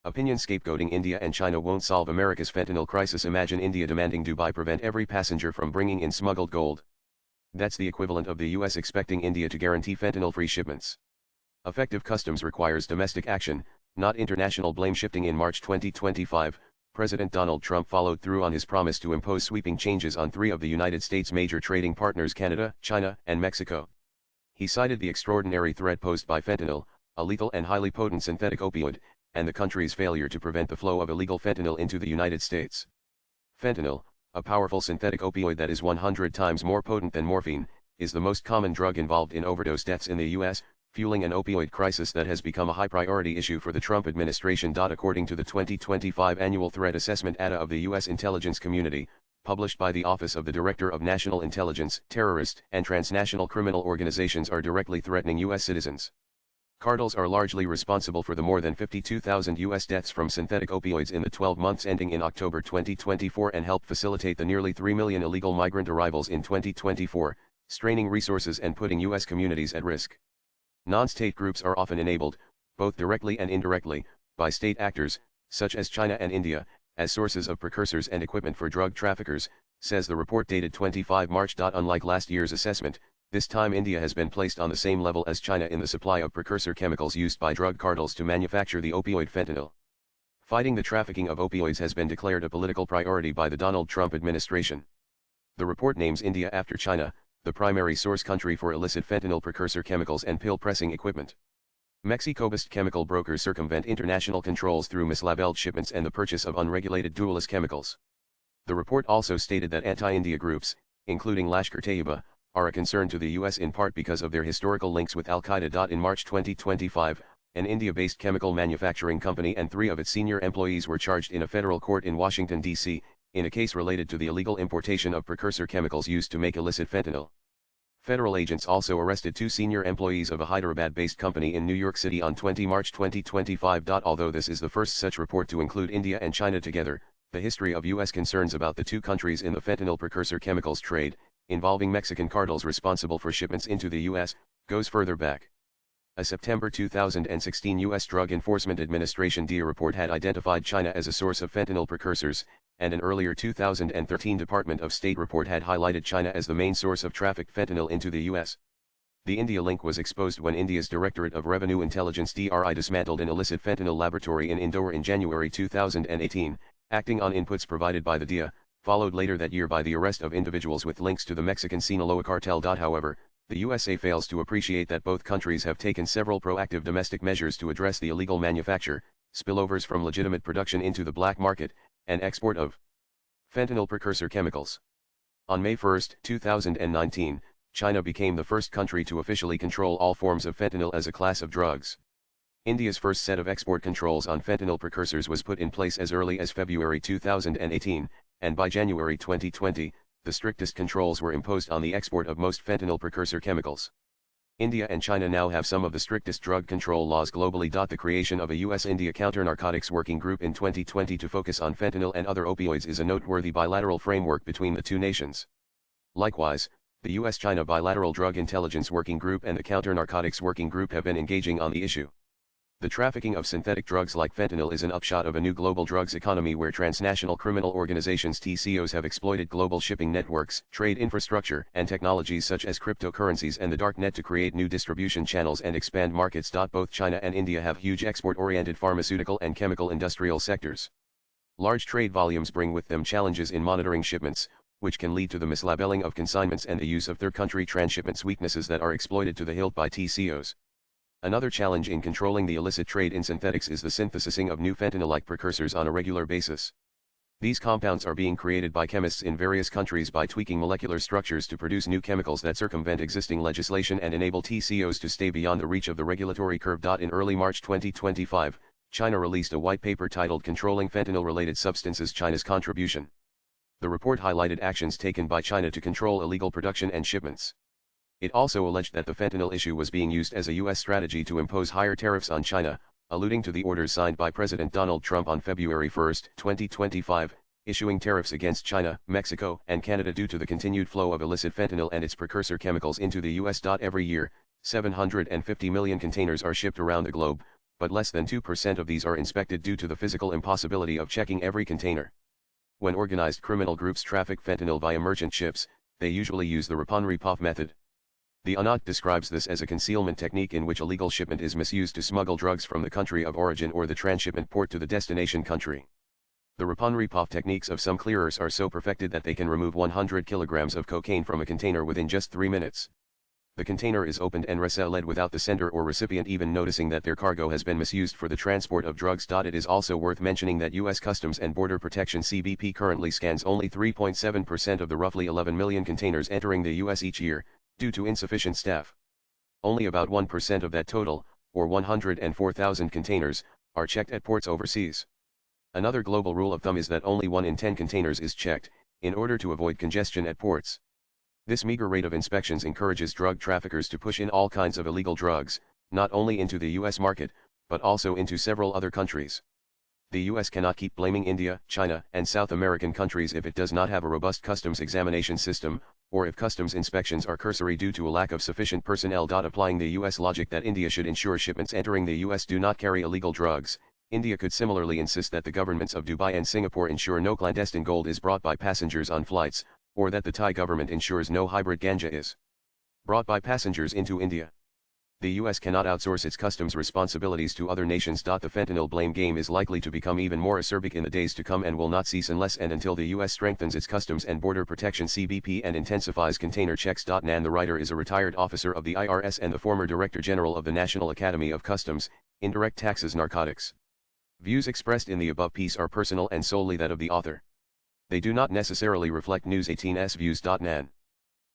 Opinion scapegoating. India and China won't solve America's fentanyl crisis. Imagine India demanding Dubai prevent every passenger from bringing in smuggled gold. That's the equivalent of the US expecting India to guarantee fentanyl-free shipments. Effective customs requires domestic action, not international blame shifting. In March 2025, President Donald Trump followed through on his promise to impose sweeping changes on 3 of the United States' major trading partners: Canada, China, and Mexico. He cited the extraordinary threat posed by fentanyl, a lethal and highly potent synthetic opioid, and the country's failure to prevent the flow of illegal fentanyl into the United States. Fentanyl, a powerful synthetic opioid that is 100 times more potent than morphine, is the most common drug involved in overdose deaths in the U.S., fueling an opioid crisis that has become a high-priority issue for the Trump administration. According to the 2025 Annual Threat Assessment data of the U.S. intelligence community, published by the Office of the Director of National Intelligence, terrorist and transnational criminal organizations are directly threatening U.S. citizens. Cartels are largely responsible for the more than 52,000 U.S. deaths from synthetic opioids in the 12 months ending in October 2024 and helped facilitate the nearly 3 million illegal migrant arrivals in 2024, straining resources and putting U.S. communities at risk. Non-state groups are often enabled, both directly and indirectly, by state actors, such as China and India, as sources of precursors and equipment for drug traffickers, says the report dated 25 March. Unlike last year's assessment, this time India has been placed on the same level as China in the supply of precursor chemicals used by drug cartels to manufacture the opioid fentanyl. Fighting the trafficking of opioids has been declared a political priority by the Donald Trump administration. The report names India after China, the primary source country for illicit fentanyl precursor chemicals and pill pressing equipment. Mexico-based chemical brokers circumvent international controls through mislabeled shipments and the purchase of unregulated dual-use chemicals. The report also stated that anti-India groups, including Lashkar-Taiba, are a concern to the U.S. in part because of their historical links with Al-Qaeda. In March 2025, an India-based chemical manufacturing company and 3 of its senior employees were charged in a federal court in Washington, D.C., in a case related to the illegal importation of precursor chemicals used to make illicit fentanyl. Federal agents also arrested 2 senior employees of a Hyderabad-based company in New York City on 20 March 2025. Although this is the first such report to include India and China together, the history of U.S. concerns about the 2 countries in the fentanyl precursor chemicals trade, involving Mexican cartels responsible for shipments into the U.S., goes further back. A September 2016 U.S. Drug Enforcement Administration DEA report had identified China as a source of fentanyl precursors, and an earlier 2013 Department of State report had highlighted China as the main source of trafficked fentanyl into the U.S. The India link was exposed when India's Directorate of Revenue Intelligence (DRI) dismantled an illicit fentanyl laboratory in Indore in January 2018, acting on inputs provided by the DEA, followed later that year by the arrest of individuals with links to the Mexican Sinaloa cartel. However, the USA fails to appreciate that both countries have taken several proactive domestic measures to address the illegal manufacture, spillovers from legitimate production into the black market, and export of fentanyl precursor chemicals. On May 1, 2019, China became the first country to officially control all forms of fentanyl as a class of drugs. India's first set of export controls on fentanyl precursors was put in place as early as February 2018, and by January 2020, the strictest controls were imposed on the export of most fentanyl precursor chemicals. India and China now have some of the strictest drug control laws globally. The creation of a U.S.-India counter-narcotics working group in 2020 to focus on fentanyl and other opioids is a noteworthy bilateral framework between the 2 nations. Likewise, the U.S.-China Bilateral Drug Intelligence Working Group and the Counter-Narcotics Working Group have been engaging on the issue. The trafficking of synthetic drugs like fentanyl is an upshot of a new global drugs economy where transnational criminal organizations (TCOs) have exploited global shipping networks, trade infrastructure, and technologies such as cryptocurrencies and the darknet to create new distribution channels and expand markets. Both China and India have huge export-oriented pharmaceutical and chemical industrial sectors. Large trade volumes bring with them challenges in monitoring shipments, which can lead to the mislabeling of consignments and the use of third-country transshipments, weaknesses that are exploited to the hilt by TCOs. Another challenge in controlling the illicit trade in synthetics is the synthesizing of new fentanyl-like precursors on a regular basis. These compounds are being created by chemists in various countries by tweaking molecular structures to produce new chemicals that circumvent existing legislation and enable TCOs to stay beyond the reach of the regulatory curve. In early March 2025, China released a white paper titled Controlling Fentanyl-Related Substances: China's Contribution. The report highlighted actions taken by China to control illegal production and shipments. It also alleged that the fentanyl issue was being used as a U.S. strategy to impose higher tariffs on China, alluding to the orders signed by President Donald Trump on February 1, 2025, issuing tariffs against China, Mexico, and Canada due to the continued flow of illicit fentanyl and its precursor chemicals into the U.S. Every year, 750 million containers are shipped around the globe, but less than 2% of these are inspected due to the physical impossibility of checking every container. When organized criminal groups traffic fentanyl via merchant ships, they usually use the Ripan-Ripoff method. The UNOT describes this as a concealment technique in which a legal shipment is misused to smuggle drugs from the country of origin or the transshipment port to the destination country. The Ripan-Ripoff techniques of some clearers are so perfected that they can remove 100 kilograms of cocaine from a container within just 3 minutes. The container is opened and resealed without the sender or recipient even noticing that their cargo has been misused for the transport of drugs. It is also worth mentioning that U.S. Customs and Border Protection (CBP) currently scans only 3.7% of the roughly 11 million containers entering the U.S. each year, due to insufficient staff. Only about 1% of that total, or 104,000 containers, are checked at ports overseas. Another global rule of thumb is that only 1 in 10 containers is checked, in order to avoid congestion at ports. This meager rate of inspections encourages drug traffickers to push in all kinds of illegal drugs, not only into the U.S. market, but also into several other countries. The U.S. cannot keep blaming India, China, and South American countries if it does not have a robust customs examination system, or if customs inspections are cursory due to a lack of sufficient personnel. Applying the U.S. logic that India should ensure shipments entering the U.S. do not carry illegal drugs, India could similarly insist that the governments of Dubai and Singapore ensure no clandestine gold is brought by passengers on flights, or that the Thai government ensures no hybrid ganja is brought by passengers into India. The U.S. cannot outsource its customs responsibilities to other nations. The fentanyl blame game is likely to become even more acerbic in the days to come and will not cease unless and until the U.S. strengthens its Customs and Border Protection (CBP) and intensifies container checks. Nan the writer is a retired officer of the IRS and the former Director General of the National Academy of Customs, Indirect Taxes Narcotics. Views expressed in the above piece are personal and solely that of the author. They do not necessarily reflect News 18's views. Nan.